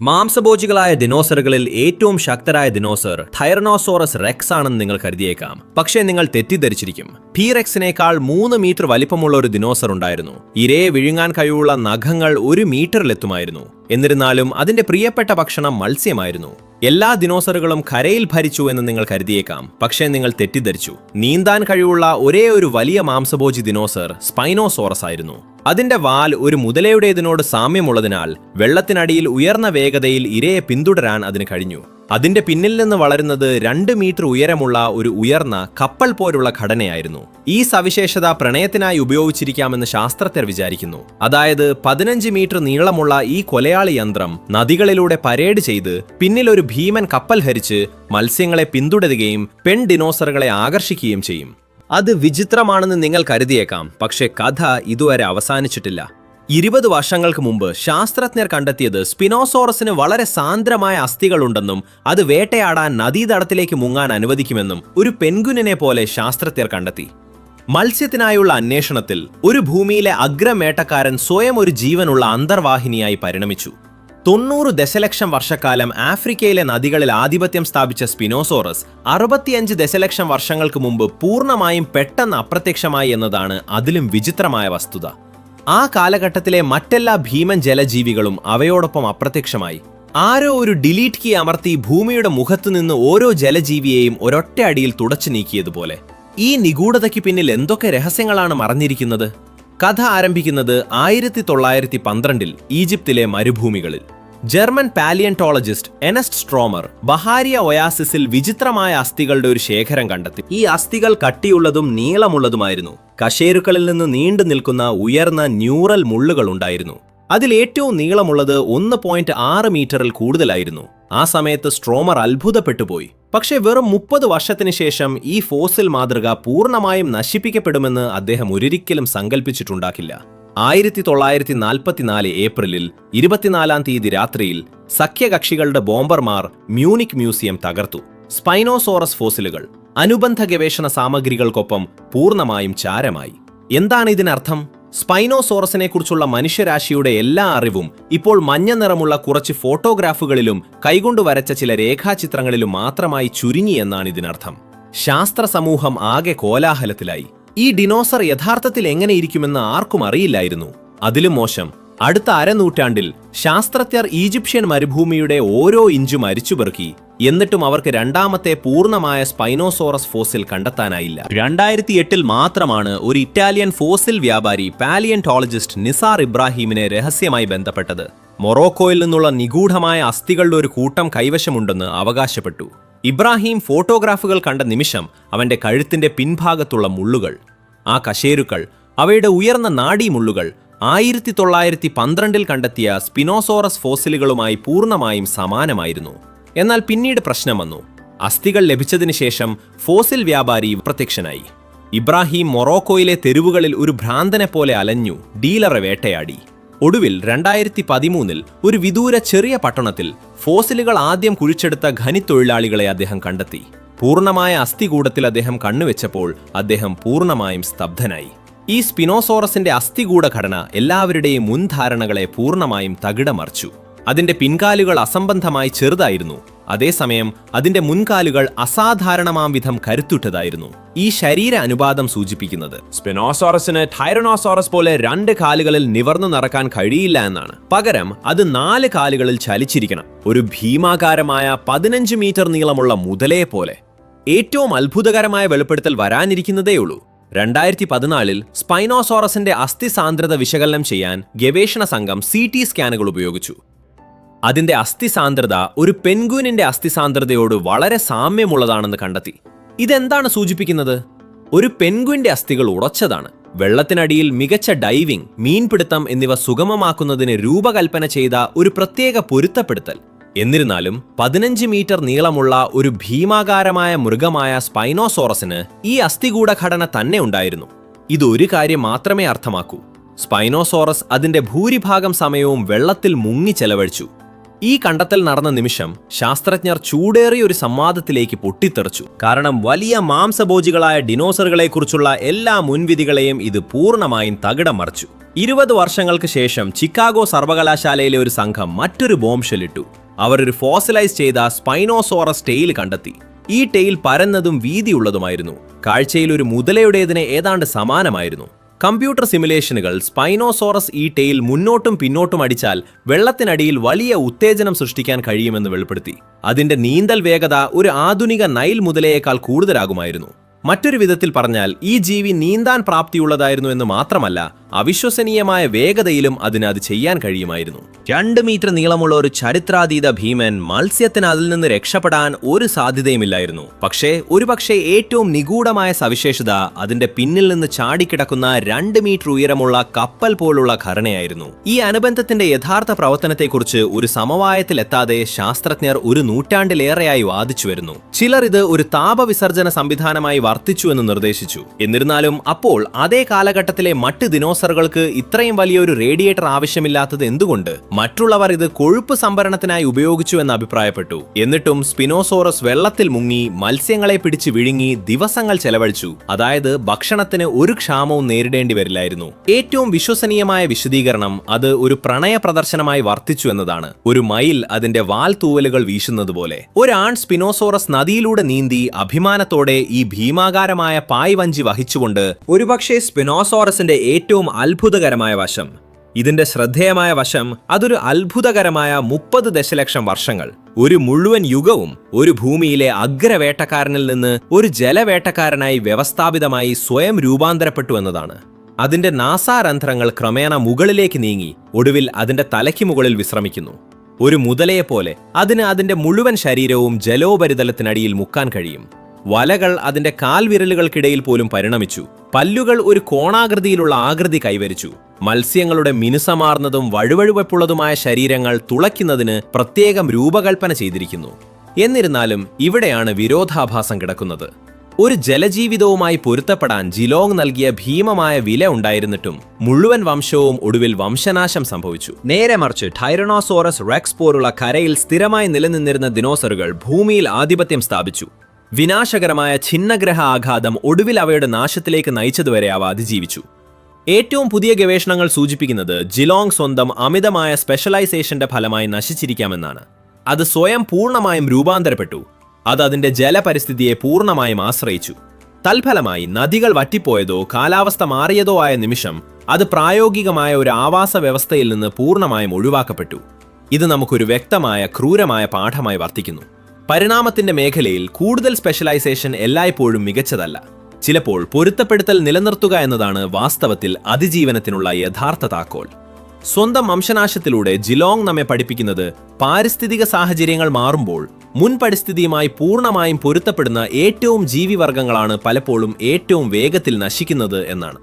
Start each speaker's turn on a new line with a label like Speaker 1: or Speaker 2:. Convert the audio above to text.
Speaker 1: മാംസഭോജികളായ ദിനോസറുകളിൽ ഏറ്റവും ശക്തരായ dinosaur Tyrannosaurus Rex ആണെന്ന് നിങ്ങൾ കരുതിയേക്കാം. പക്ഷേ നിങ്ങൾ തെറ്റിദ്ധരിച്ചിരിക്കും. ടീറെക്സിനേക്കാൾ 3 മീറ്റർ വലിപ്പമുള്ള ഒരു ദിനോസർ ഉണ്ടായിരുന്നു. ഇരയെ വിഴുങ്ങാൻ കഴിവുള്ള നഖങ്ങൾ 1 മീറ്ററിലെത്തുമായിരുന്നു. എന്നിരുന്നാലും അതിന്റെ പ്രിയപ്പെട്ട ഭക്ഷണം മത്സ്യമായിരുന്നു. എല്ലാ ദിനോസറുകളും കരയിൽ ഭരിച്ചു എന്ന് നിങ്ങൾ കരുതിയേക്കാം. പക്ഷേ നിങ്ങൾ തെറ്റിദ്ധരിച്ചു. നീന്താൻ കഴിവുള്ള ഒരേ ഒരു വലിയ മാംസഭോജി ദിനോസർ സ്പൈനോസോറസ് ആയിരുന്നു. അതിന്റെ വാൽ ഒരു മുതലയുടേതിനോട് സാമ്യമുള്ളതിനാൽ വെള്ളത്തിനടിയിൽ ഉയർന്ന വേഗതയിൽ ഇരയെ പിന്തുടരാൻ അതിന് കഴിഞ്ഞു. അതിന്റെ പിന്നിൽ നിന്ന് വളരുന്നത് 2 മീറ്റർ ഉയരമുള്ള ഒരു ഉയർന്ന കപ്പൽ പോലുള്ള ഘടനയായിരുന്നു. ഈ സവിശേഷത പ്രണയത്തിനായി ഉപയോഗിച്ചിരിക്കാമെന്ന് ശാസ്ത്രജ്ഞർ വിചാരിക്കുന്നു. അതായത് 15 മീറ്റർ നീളമുള്ള ഈ കൊലയാളി യന്ത്രം നദികളിലൂടെ പരേഡ് ചെയ്ത് പിന്നിൽ ഒരു ഭീമൻ കപ്പൽ ഹരിച്ച് മത്സ്യങ്ങളെ പിന്തുടരുകയും പെൺ ഡിനോസറുകളെ ആകർഷിക്കുകയും ചെയ്യും. അത് വിചിത്രമാണെന്ന് നിങ്ങൾ കരുതിയേക്കാം. പക്ഷേ കഥ ഇതുവരെ അവസാനിച്ചിട്ടില്ല. 20 വർഷങ്ങൾക്ക് മുമ്പ് ശാസ്ത്രജ്ഞർ കണ്ടെത്തിയത് സ്പിനോസോറസിന് വളരെ സാന്ദ്രമായ അസ്ഥികളുണ്ടെന്നും അത് വേട്ടയാടാൻ നദീതടത്തിലേക്ക് മുങ്ങാൻ അനുവദിക്കുമെന്നും ഒരു പെൻഗ്വിനെ പോലെ ശാസ്ത്രജ്ഞർ കണ്ടെത്തി. മത്സ്യത്തിനായുള്ള അന്വേഷണത്തിൽ ഒരു ഭൂമിയിലെ അഗ്രമേട്ടക്കാരൻ സ്വയം ഒരു ജീവനുള്ള അന്തർവാഹിനിയായി പരിണമിച്ചു. 90 ദശലക്ഷം വർഷക്കാലം ആഫ്രിക്കയിലെ നദികളിൽ ആധിപത്യം സ്ഥാപിച്ച സ്പിനോസോറസ് 65 ദശലക്ഷം വർഷങ്ങൾക്ക് മുമ്പ് പൂർണ്ണമായും പെട്ടെന്ന് അപ്രത്യക്ഷമായി എന്നതാണ് അതിലും വിചിത്രമായ വസ്തുത. ആ കാലഘട്ടത്തിലെ മറ്റെല്ലാ ഭീമൻ ജലജീവികളും അവയോടൊപ്പം അപ്രത്യക്ഷമായി. ആരോ ഒരു ഡിലീറ്റ് കീ അമർത്തി ഭൂമിയുടെ മുഖത്തുനിന്ന് ഓരോ ജലജീവിയെയും ഒരൊറ്റ അടിയിൽ തുടച്ചു നീക്കിയതുപോലെ. ഈ നിഗൂഢതയ്ക്ക് പിന്നിൽ എന്തൊക്കെ രഹസ്യങ്ങളാണ് മറഞ്ഞിരിക്കുന്നത്? കഥ ആരംഭിക്കുന്നത് 1912 ഈജിപ്തിലെ മരുഭൂമികളിൽ. ജർമ്മൻ പാലിയന്റോളജിസ്റ്റ് എനസ്റ്റ് സ്ട്രോമർ ബഹാരിയ ഒയാസിസിൽ വിചിത്രമായ അസ്ഥികളുടെ ഒരു ശേഖരം കണ്ടെത്തി. ഈ അസ്ഥികൾ കട്ടിയുള്ളതും നീളമുള്ളതുമായിരുന്നു. കശേരുക്കളിൽ നിന്ന് നീണ്ടു നിൽക്കുന്ന ഉയർന്ന ന്യൂറൽ മുള്ളുകൾ ഉണ്ടായിരുന്നു. അതിൽ ഏറ്റവും നീളമുള്ളത് 1.6 മീറ്ററിൽ കൂടുതലായിരുന്നു. ആ സമയത്ത് സ്ട്രോമർ അത്ഭുതപ്പെട്ടുപോയി. പക്ഷേ വെറും 30 വർഷത്തിന് ശേഷം ഈ ഫോസിൽ മാതൃക പൂർണ്ണമായും നശിപ്പിക്കപ്പെടുമെന്ന് അദ്ദേഹം ഒരിക്കലും സങ്കല്പിച്ചിട്ടുണ്ടാക്കില്ല. 1944 ഏപ്രിലിൽ 24-ാം തീയതി രാത്രിയിൽ സഖ്യകക്ഷികളുടെ ബോംബർമാർ മ്യൂണിക് മ്യൂസിയം തകർത്തു. സ്പൈനോസോറസ് ഫോസിലുകൾ അനുബന്ധ ഗവേഷണ സാമഗ്രികൾക്കൊപ്പം പൂർണ്ണമായും ചാരമായി. എന്താണ് ഇതിനർത്ഥം? സ്പൈനോസോറസിനെ കുറിച്ചുള്ള മനുഷ്യരാശിയുടെ എല്ലാ അറിവും ഇപ്പോൾ മഞ്ഞ നിറമുള്ള കുറച്ച് ഫോട്ടോഗ്രാഫുകളിലും കൈകൊണ്ട് വരച്ച ചില രേഖാചിത്രങ്ങളിലും മാത്രമായി ചുരുങ്ങി എന്നാണ് ഇതിനർത്ഥം. ശാസ്ത്ര സമൂഹം ആകെ കോലാഹലത്തിലായി. ഈ ഡിനോസർ യഥാർത്ഥത്തിൽ എങ്ങനെയിരിക്കുമെന്ന് ആർക്കും അറിയില്ലായിരുന്നു. അതിലും മോശം, അടുത്ത അരനൂറ്റാണ്ടിൽ ശാസ്ത്രജ്ഞർ ഈജിപ്ഷ്യൻ മരുഭൂമിയുടെ ഓരോ ഇഞ്ചും അരിച്ചുപെറുക്കി. എന്നിട്ടും അവർക്ക് രണ്ടാമത്തെ പൂർണ്ണമായ സ്പൈനോസോറസ് ഫോസിൽ കണ്ടെത്താനായില്ല. 2008 മാത്രമാണ് ഒരു ഇറ്റാലിയൻ ഫോസിൽ വ്യാപാരി പാലിയന്റോളജിസ്റ്റ് നിസാർ ഇബ്രാഹിമിനെ രഹസ്യമായി ബന്ധപ്പെട്ടത്. മൊറോക്കോയിൽ നിന്നുള്ള നിഗൂഢമായ അസ്ഥികളുടെ ഒരു കൂട്ടം കൈവശമുണ്ടെന്ന് അവകാശപ്പെട്ടു. ഇബ്രാഹിം ഫോട്ടോഗ്രാഫുകൾ കണ്ട നിമിഷം അവന്റെ കഴുത്തിന്റെ പിൻഭാഗത്തുള്ള മുള്ളുകൾ, ആ കശേരുക്കൾ, അവയുടെ ഉയർന്ന നാഡീമുള്ളുകൾ 1912 കണ്ടെത്തിയ സ്പിനോസോറസ് ഫോസിലുകളുമായി പൂർണ്ണമായും സമാനമായിരുന്നു. എന്നാൽ പിന്നീട് പ്രശ്നം വന്നു. അസ്ഥികൾ ലഭിച്ചതിന് ശേഷം ഫോസിൽ വ്യാപാരി പ്രത്യക്ഷനായി. ഇബ്രാഹിം മൊറോക്കോയിലെ തെരുവുകളിൽ ഒരു ഭ്രാന്തനെ പോലെ അലഞ്ഞു, ഡീലറെ വേട്ടയാടി. ഒടുവിൽ 2013 ഒരു വിദൂര ചെറിയ പട്ടണത്തിൽ ഫോസിലുകൾ ആദ്യം കുഴിച്ചെടുത്ത ഖനിത്തൊഴിലാളികളെ അദ്ദേഹം കണ്ടെത്തി. പൂർണ്ണമായ അസ്ഥികൂടത്തിൽ അദ്ദേഹം കണ്ണുവെച്ചപ്പോൾ അദ്ദേഹം പൂർണ്ണമായും സ്തബ്ധനായി. ഈ സ്പിനോസോറസിന്റെ അസ്ഥികൂട ഘടന എല്ലാവരുടെയും മുൻധാരണകളെ പൂർണ്ണമായും തകിടമറിച്ചു. അതിന്റെ പിൻകാലുകൾ അസംബന്ധമായി ചെറുതായിരുന്നു. അതേസമയം അതിന്റെ മുൻകാലുകൾ അസാധാരണമാം വിധം കരുത്തുറ്റതായിരുന്നു. ഈ ശരീര അനുപാതം സൂചിപ്പിക്കുന്നത് സ്പിനോസോറസിന് ടൈറനോസോറസ് പോലെ 2 കാലുകളിൽ നിവർന്നു നടക്കാൻ കഴിയില്ല എന്നാണ്. പകരം അത് 4 കാലുകളിൽ ചലിച്ചിരിക്കണം. ഒരു ഭീമാകാരമായ 15 മീറ്റർ നീളമുള്ള മുതലയെ പോലെ. ഏറ്റവും അത്ഭുതകരമായ വെളിപ്പെടുത്തൽ വരാനിരിക്കുന്നതേയുള്ളൂ. 2014 സ്പൈനോസോറസിന്റെ അസ്ഥി സാന്ദ്രത വിശകലനം ചെയ്യാൻ ഗവേഷണ സംഘം CT സ്കാനുകൾ ഉപയോഗിച്ചു. അതിന്റെ അസ്ഥി സാന്ദ്രത ഒരു പെൻഗ്വിനിന്റെ അസ്ഥി സാന്ദ്രതയോട് വളരെ സാമ്യമുള്ളതാണെന്ന് കണ്ടെത്തി. ഇതെന്താണ് സൂചിപ്പിക്കുന്നത്? ഒരു പെൻഗ്വിന്റെ അസ്ഥികൾ ഉറച്ചതാണ്. വെള്ളത്തിനടിയിൽ മികച്ച ഡൈവിംഗ്, മീൻപിടുത്തം എന്നിവ സുഗമമാക്കുന്നതിന് രൂപകൽപ്പന ചെയ്ത ഒരു പ്രത്യേക പൊരുത്തപ്പെടുത്തൽ. എന്നിരുന്നാലും 15 മീറ്റർ നീളമുള്ള ഒരു ഭീമാകാരമായ മൃഗമായ സ്പൈനോസോറസിന് ഈ അസ്ഥികൂട ഘടന തന്നെ ഉണ്ടായിരുന്നു. ഇതൊരു കാര്യം മാത്രമേ അർത്ഥമാക്കൂ: സ്പൈനോസോറസ് അതിന്റെ ഭൂരിഭാഗം സമയവും വെള്ളത്തിൽ മുങ്ങി ചെലവഴിച്ചു. ഈ കണ്ടെത്തൽ നടന്ന നിമിഷം ശാസ്ത്രജ്ഞർ ചൂടേറിയ ഒരു സംവാദത്തിലേക്ക് പൊട്ടിത്തെറിച്ചു. കാരണം വലിയ മാംസഭോജികളായ ഡിനോസറുകളെക്കുറിച്ചുള്ള എല്ലാ മുൻവിധികളെയും ഇത് പൂർണ്ണമായും തകിടം മറിച്ചു. 20 വർഷങ്ങൾക്ക് ശേഷം ചിക്കാഗോ സർവകലാശാലയിലെ ഒരു സംഘം മറ്റൊരു ബോംബെല്ലിട്ടു. അവർ ഒരു ഫോസിലൈസ് ചെയ്ത സ്പൈനോസോറസ് ടെയിൽ കണ്ടെത്തി. ഈ ടെയിൽ പരന്നതും വീതിയുള്ളതുമായിരുന്നു. കാഴ്ചയിൽ ഒരു മുതലയുടേതിന് ഏതാണ്ട് സമാനമായിരുന്നു. കമ്പ്യൂട്ടർ സിമുലേഷനുകൾ സ്പൈനോസോറസ് ഈ ടെയിൽ മുന്നോട്ടും പിന്നോട്ടും അടിച്ചാൽ വെള്ളത്തിനടിയിൽ വലിയ ഉത്തേജനം സൃഷ്ടിക്കാൻ കഴിയുമെന്ന് വെളിപ്പെടുത്തി. അതിന്റെ നീന്തൽ വേഗത ഒരു ആധുനിക നൈൽ മുതലയേക്കാൾ കൂടുതലാകുമായിരുന്നു. മറ്റൊരു വിധത്തിൽ പറഞ്ഞാൽ ഈ ജീവി നീന്താൻ പ്രാപ്തിയുള്ളതായിരുന്നു എന്ന് മാത്രമല്ല, അവിശ്വസനീയമായ വേഗതയിലും അതിന് അത് ചെയ്യാൻ കഴിയുമായിരുന്നു. 2 മീറ്റർ നീളമുള്ള ഒരു ചരിത്രാതീത ഭീമൻ മത്സ്യത്തിന് അതിൽ നിന്ന് രക്ഷപ്പെടാൻ ഒരു സാധ്യതയുമില്ലായിരുന്നു. പക്ഷേ ഒരുപക്ഷെ ഏറ്റവും നിഗൂഢമായ സവിശേഷത അതിന്റെ പിന്നിൽ നിന്ന് ചാടിക്കിടക്കുന്ന 2 മീറ്റർ ഉയരമുള്ള കപ്പൽ പോലുള്ള ഘടനയായിരുന്നു. ഈ അനുബന്ധത്തിന്റെ യഥാർത്ഥ പ്രവർത്തനത്തെക്കുറിച്ച് ഒരു സമവായത്തിലെത്താതെ ശാസ്ത്രജ്ഞർ ഒരു നൂറ്റാണ്ടിലേറെയായി വാദിച്ചു വരുന്നു. ചിലർ ഇത് ഒരു താപവിസർജന സംവിധാനമായി വർത്തിച്ചു എന്ന് നിർദ്ദേശിച്ചു. എന്നിരുന്നാലും അപ്പോൾ അതേ കാലഘട്ടത്തിലെ മറ്റ് ദിനോസറുകൾക്ക് ഇത്രയും വലിയൊരു റേഡിയേറ്റർ ആവശ്യമില്ലാത്തത് എന്തുകൊണ്ട്? മറ്റുള്ളവർ ഇത് കൊഴുപ്പ് സംഭരണത്തിനായി ഉപയോഗിച്ചു എന്ന് അഭിപ്രായപ്പെട്ടു. എന്നിട്ടും സ്പിനോസോറസ് വെള്ളത്തിൽ മുങ്ങി മത്സ്യങ്ങളെ പിടിച്ച് വിഴുങ്ങി ദിവസങ്ങൾ ചെലവഴിച്ചു. അതായത് ഭക്ഷണത്തിന് ഒരു ക്ഷാമവും നേരിടേണ്ടി വരില്ലായിരുന്നു. ഏറ്റവും വിശ്വസനീയമായ വിശദീകരണം അത് ഒരു പ്രണയ പ്രദർശനമായി വർത്തിച്ചു എന്നതാണ്. ഒരു മയിൽ അതിന്റെ വാൽ തൂവലുകൾ വീശുന്നത് പോലെ. ഒരാൺ സ്പിനോസോറസ് നദിയിലൂടെ നീന്തി അഭിമാനത്തോടെ ഈ ഭീമാകാരമായ പായ് വഞ്ചി വഹിച്ചുകൊണ്ട് ഒരുപക്ഷെ സ്പിനോസോറസിന്റെ ഏറ്റവും അത്ഭുതകരമായ വശം, ഇതിന്റെ ശ്രദ്ധേയമായ വശം, അതൊരു അത്ഭുതകരമായ 30 ദശലക്ഷം വർഷങ്ങൾ, ഒരു മുഴുവൻ യുഗവും ഒരു ഭൂമിയിലെ അഗ്രവേട്ടക്കാരനിൽ നിന്ന് ഒരു ജലവേട്ടക്കാരനായി വ്യവസ്ഥാപിതമായി സ്വയം രൂപാന്തരപ്പെട്ടു എന്നതാണ്. അതിന്റെ നാസാരന്ധ്രങ്ങൾ ക്രമേണ മുകളിലേക്ക് നീങ്ങി ഒടുവിൽ അതിന്റെ തലയ്ക്ക് മുകളിൽ വിശ്രമിക്കുന്നു. ഒരു മുതലയെപ്പോലെ അതിന് അതിന്റെ മുഴുവൻ ശരീരവും ജലോപരിതലത്തിനടിയിൽ മുക്കാൻ കഴിയും. വലകൾ അതിന്റെ കാൽവിരലുകൾക്കിടയിൽ പോലും പരിണമിച്ചു. പല്ലുകൾ ഒരു കോണാകൃതിയിലുള്ള ആകൃതി കൈവരിച്ചു. മത്സ്യങ്ങളുടെ മിനുസമാർന്നതും വഴുവഴുവപ്പുള്ളതുമായ ശരീരങ്ങൾ തുളയ്ക്കുന്നതിന് പ്രത്യേകം രൂപകൽപ്പന ചെയ്തിരിക്കുന്നു. എന്നിരുന്നാലും ഇവിടെയാണ് വിരോധാഭാസം കിടക്കുന്നത്. ഒരു ജലജീവിതവുമായി പൊരുത്തപ്പെടാൻ ജിലോങ് നൽകിയ ഭീമമായ വില ഉണ്ടായിരുന്നിട്ടും മുഴുവൻ വംശവും ഒടുവിൽ വംശനാശം സംഭവിച്ചു. നേരെ മറിച്ച് ടൈറനോസോറസ് റെക്സ് പോലുള്ള കരയിൽ സ്ഥിരമായി നിലനിന്നിരുന്ന ദിനോസറുകൾ ഭൂമിയിൽ ആധിപത്യം സ്ഥാപിച്ചു. വിനാശകരമായ ഛിന്നഗ്രഹ ആഘാതം ഒടുവിൽ അവയുടെ നാശത്തിലേക്ക് നയിച്ചതുവരെ അവ അതിജീവിച്ചു. ഏറ്റവും പുതിയ ഗവേഷണങ്ങൾ സൂചിപ്പിക്കുന്നത് ജിലോങ് സ്വന്തം അമിതമായ സ്പെഷ്യലൈസേഷന്റെ ഫലമായി നശിച്ചിരിക്കാമെന്നാണ്. അത് സ്വയം പൂർണ്ണമായും രൂപാന്തരപ്പെട്ടു. അത് അതിന്റെ ജലപരിസ്ഥിതിയെ പൂർണ്ണമായും ആശ്രയിച്ചു. തൽഫലമായി നദികൾ വറ്റിപ്പോയതോ കാലാവസ്ഥ മാറിയതോ ആയ നിമിഷം അത് പ്രായോഗികമായ ഒരു ആവാസ വ്യവസ്ഥയിൽ നിന്ന് പൂർണ്ണമായും ഒഴിവാക്കപ്പെട്ടു. ഇത് നമുക്കൊരു വ്യക്തമായ ക്രൂരമായ പാഠമായി വർത്തിക്കുന്നു. പരിണാമത്തിന്റെ മേഖലയിൽ കൂടുതൽ സ്പെഷ്യലൈസേഷൻ എല്ലായ്പ്പോഴും മികച്ചതല്ല. ചിലപ്പോൾ പൊരുത്തപ്പെടുത്തൽ നിലനിർത്തുക എന്നതാണ് വാസ്തവത്തിൽ അതിജീവനത്തിനുള്ള യഥാർത്ഥ താക്കോൽ. സ്വന്തം വംശനാശത്തിലൂടെ ജിലോങ് നമ്മെ പഠിപ്പിക്കുന്നത് പാരിസ്ഥിതിക സാഹചര്യങ്ങൾ മാറുമ്പോൾ മുൻ പരിസ്ഥിതിയുമായി പൂർണ്ണമായും പൊരുത്തപ്പെടുന്ന ഏറ്റവും ജീവിവർഗങ്ങളാണ് പലപ്പോഴും ഏറ്റവും വേഗത്തിൽ നശിക്കുന്നത് എന്നാണ്.